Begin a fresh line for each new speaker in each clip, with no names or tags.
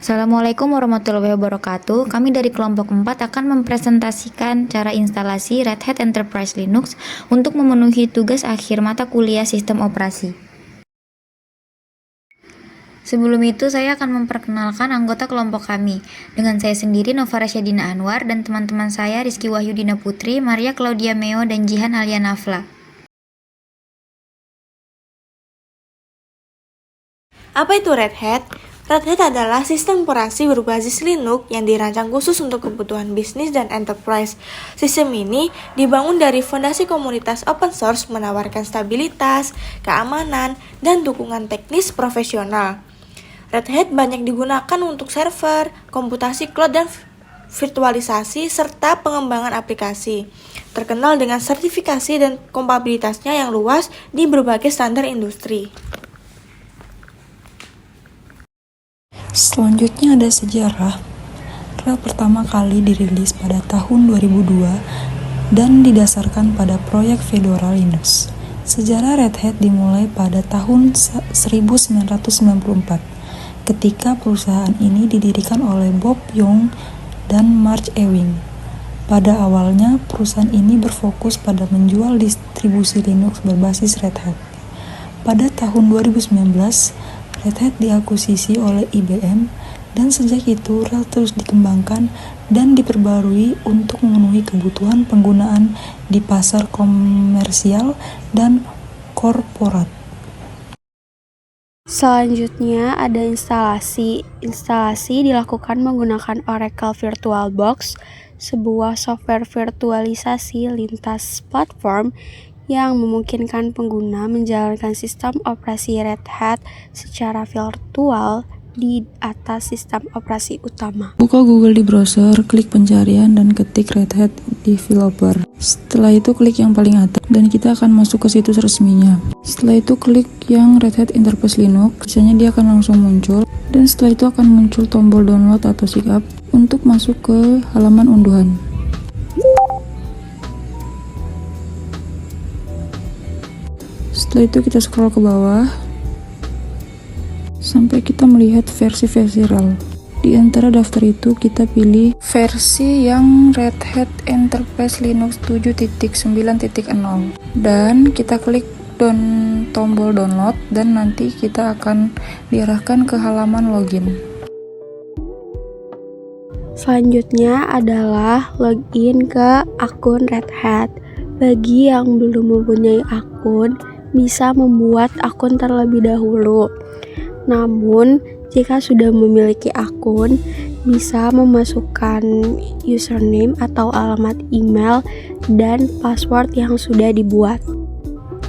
Assalamualaikum warahmatullahi wabarakatuh. Kami dari kelompok 4 akan mempresentasikan cara instalasi Red Hat Enterprise Linux untuk memenuhi tugas akhir mata kuliah sistem operasi. Sebelum itu, saya akan memperkenalkan anggota kelompok kami. Dengan saya sendiri, Nova Rasyadina Anwar, dan teman-teman saya Rizky Wahyudina Putri, Maria Claudia Meo, dan Jihan Alia Nafla.
Apa itu Red Hat? Red Hat adalah sistem operasi berbasis Linux yang dirancang khusus untuk kebutuhan bisnis dan enterprise. Sistem ini dibangun dari fondasi komunitas open source menawarkan stabilitas, keamanan, dan dukungan teknis profesional. Red Hat banyak digunakan untuk server, komputasi cloud, dan virtualisasi, serta pengembangan aplikasi. Terkenal dengan sertifikasi dan kompatibilitasnya yang luas di berbagai standar industri.
Selanjutnya ada sejarah. RHEL pertama kali dirilis pada tahun 2002 dan didasarkan pada proyek Fedora Linux. Sejarah Red Hat dimulai pada tahun 1994 ketika perusahaan ini didirikan oleh Bob Young dan Mark Ewing. Pada awalnya, perusahaan ini berfokus pada menjual distribusi Linux berbasis Red Hat. Pada tahun 2019, Red Hat diakuisisi oleh IBM, dan sejak itu RHEL terus dikembangkan dan diperbarui untuk memenuhi kebutuhan penggunaan di pasar komersial dan korporat.
Selanjutnya ada instalasi. Instalasi dilakukan menggunakan Oracle VirtualBox, sebuah software virtualisasi lintas platform yang memungkinkan pengguna menjalankan sistem operasi Red Hat secara virtual di atas sistem operasi utama.
Buka Google di browser, klik pencarian dan ketik Red Hat Developer. Setelah itu klik yang paling atas dan kita akan masuk ke situs resminya. Setelah itu klik yang Red Hat Enterprise Linux, biasanya dia akan langsung muncul, dan setelah itu akan muncul tombol download atau sign up untuk masuk ke halaman unduhan. Setelah itu kita scroll ke bawah sampai kita melihat versi-versi RHEL. Di antara daftar itu kita pilih versi yang Red Hat Enterprise Linux 7.9.0 dan kita klik tombol download, dan nanti kita akan diarahkan ke halaman login.
Selanjutnya adalah login ke akun Red Hat. Bagi yang belum mempunyai akun, bisa membuat akun terlebih dahulu. Namun, jika sudah memiliki akun, bisa memasukkan username atau alamat email dan password yang sudah dibuat.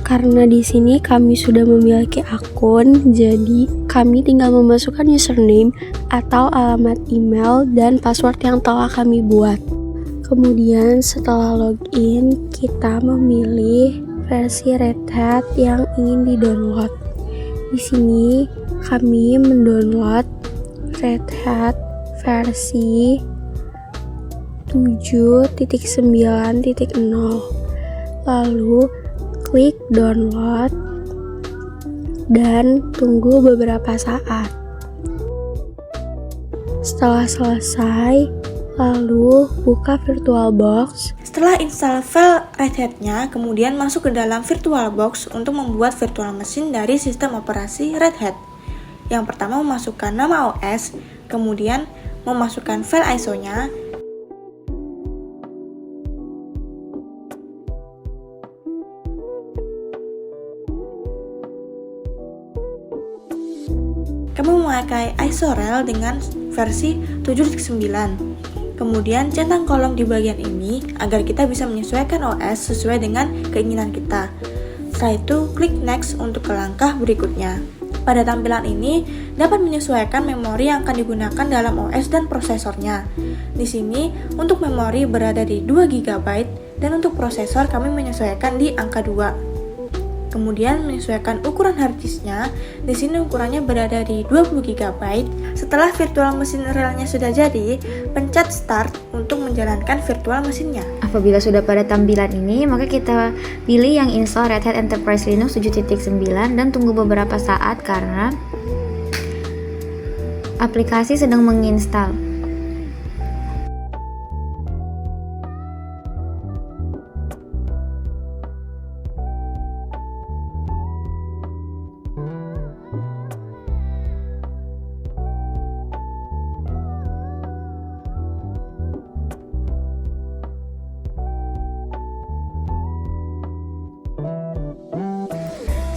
Karena di sini kami sudah memiliki akun, jadi kami tinggal memasukkan username atau alamat email dan password yang telah kami buat. Kemudian setelah login, kita memilih versi Red Hat yang ingin di-download. Di sini kami mendownload Red Hat versi 7.9.0. Lalu klik download dan tunggu beberapa saat. Setelah selesai, lalu buka VirtualBox.
Setelah install file Red Hat-nya, kemudian masuk ke dalam VirtualBox untuk membuat virtual machine dari sistem operasi Red Hat. Yang pertama memasukkan nama OS, kemudian memasukkan file ISO-nya, kami memakai ISO RHEL dengan versi 7.9. Kemudian centang kolom di bagian ini agar kita bisa menyesuaikan OS sesuai dengan keinginan kita. Setelah itu klik next untuk ke langkah berikutnya. Pada tampilan ini dapat menyesuaikan memori yang akan digunakan dalam OS dan prosesornya. Di sini untuk memori berada di 2 GB dan untuk prosesor kami menyesuaikan di angka 2. Kemudian menyesuaikan ukuran harddisknya. Di sini ukurannya berada di 20 GB. Setelah virtual mesin RHEL-nya sudah jadi, pencet start untuk menjalankan virtual mesinnya.
Apabila sudah pada tampilan ini, maka kita pilih yang install Red Hat Enterprise Linux 7.9 dan tunggu beberapa saat karena Aplikasi sedang menginstal.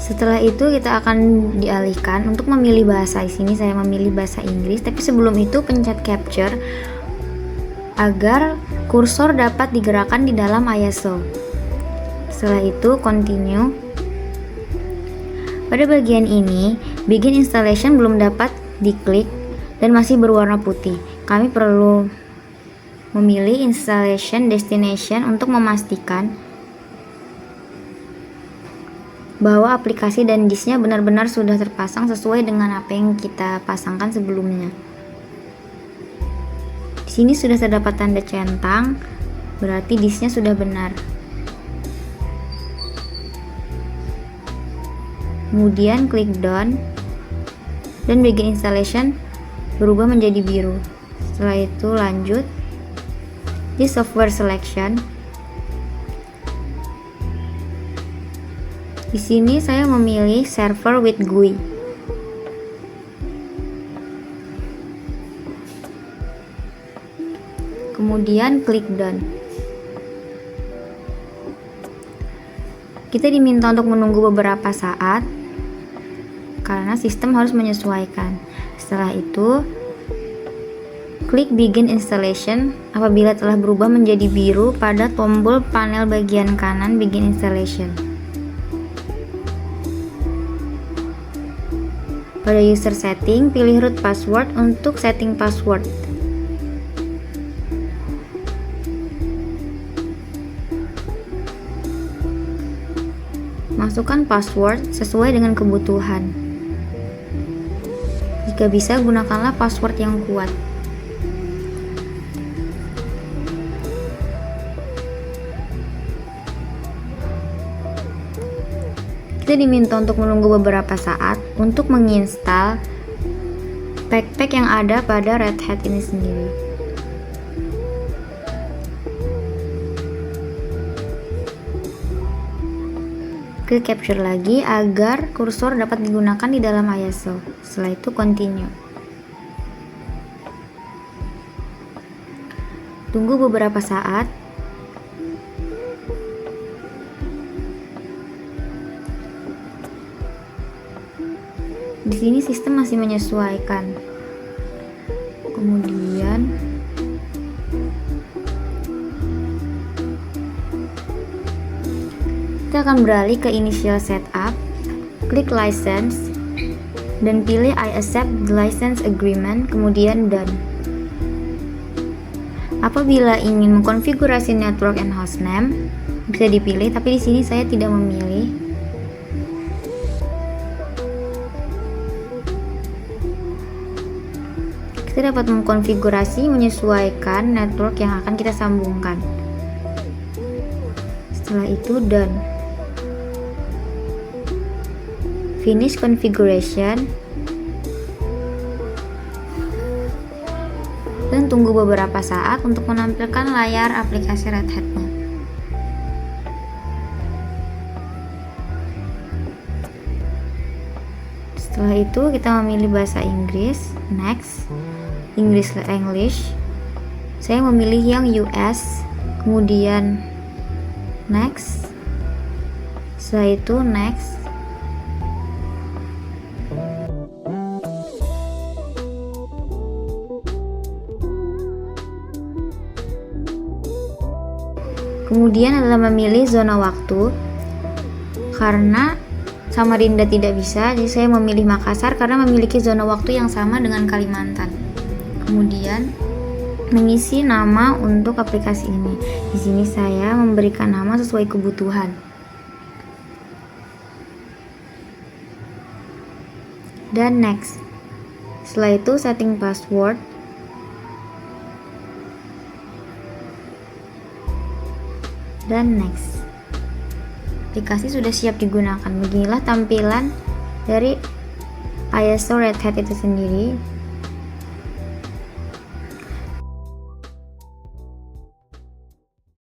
Setelah itu kita akan dialihkan untuk memilih bahasa. Di sini saya memilih bahasa Inggris, tapi sebelum itu pencet capture agar kursor dapat digerakkan di dalam ISO. Setelah itu continue. Pada bagian ini, begin installation belum dapat diklik dan masih berwarna putih. Kami perlu memilih installation destination untuk memastikan bahwa aplikasi dan disknya benar-benar sudah terpasang sesuai dengan apa yang kita pasangkan sebelumnya. Di sini sudah terdapat tanda centang, berarti disknya sudah benar. Kemudian klik done dan begin installation berubah menjadi biru. Setelah itu lanjut di software selection. Di sini saya memilih server with GUI. Kemudian klik done. Kita diminta untuk menunggu beberapa saat karena sistem harus menyesuaikan. Setelah itu, klik begin installation apabila telah berubah menjadi biru pada tombol panel bagian kanan begin installation. Pada user setting, pilih root password untuk setting password. Masukkan password sesuai dengan kebutuhan. Jika bisa, gunakanlah password yang kuat. Kita diminta untuk menunggu beberapa saat untuk menginstal pack yang ada pada Red Hat ini sendiri. Klik capture lagi agar kursor dapat digunakan di dalam ISO. Setelah itu continue. Tunggu beberapa saat. Di sini sistem masih menyesuaikan. Kemudian kita akan beralih ke initial setup, klik license dan pilih I accept the license agreement, kemudian done. Apabila ingin mengkonfigurasi network and hostname bisa dipilih, tapi di sini saya tidak memilih. Kita dapat mengkonfigurasi menyesuaikan network yang akan kita sambungkan. Setelah itu done. Finish configuration dan tunggu beberapa saat untuk menampilkan layar aplikasi Red Hat-nya. Setelah itu kita memilih bahasa Inggris, next, English. Saya memilih yang US, kemudian next. Setelah itu next. Kemudian adalah memilih zona waktu. Karena Samarinda tidak bisa, jadi saya memilih Makassar karena memiliki zona waktu yang sama dengan Kalimantan. Kemudian mengisi nama untuk aplikasi ini. Di sini saya memberikan nama sesuai kebutuhan. Dan next. Setelah itu setting password. Dan next. Aplikasi sudah siap digunakan. Beginilah tampilan dari ISO Red Hat itu sendiri.